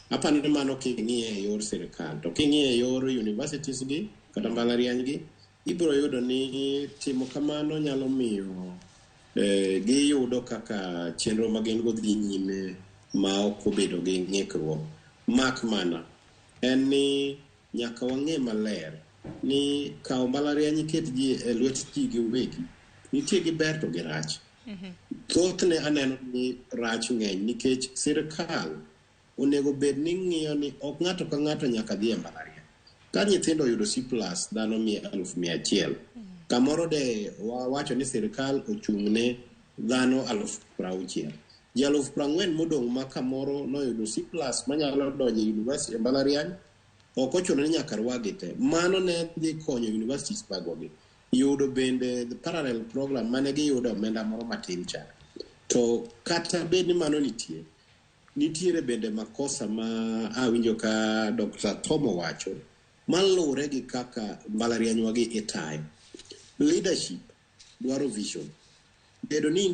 Apani mano king'iye yor sirikal. To king'iye yor universities gi, kata mbalariany gi, ibiro yudo ni timo kamano nyalo miyo giyudo kaka chenro magin go dhi nyime ma ok obedo gi ng'ikruok. Mak mana en ni nyaka wang'e maler ni kawo mbalariany iket ji e lwet ji giwegi nitie gi ber to gi rach. Thothne aneno ni rach ng'eny nikech sirikal onego bed ni ng'iyo ni ok ng'ato ka ng'ato nyaka dhi e mbalariany. Ka nyithindo oyudo C+ dhano 100,000, kamoro de wawacho ni sirikal ochung'ne dhano 60,000. Ji 40,000 modong' ma kamoro noyudo C+ manyalo donjo e university e mbalariany, ok ochuno ni nyaka rwagi te. Mano ne dhi konyo universities magwagi yudo bende the parallel program mane giyudo omenda moro matin cha. To kata bed ni mano nitiere bende makosa ma awinjo ka Dr. Timo wacho malure gi kaka mbalariany wagi itayo. Leadership dwaro vision. Bedo ni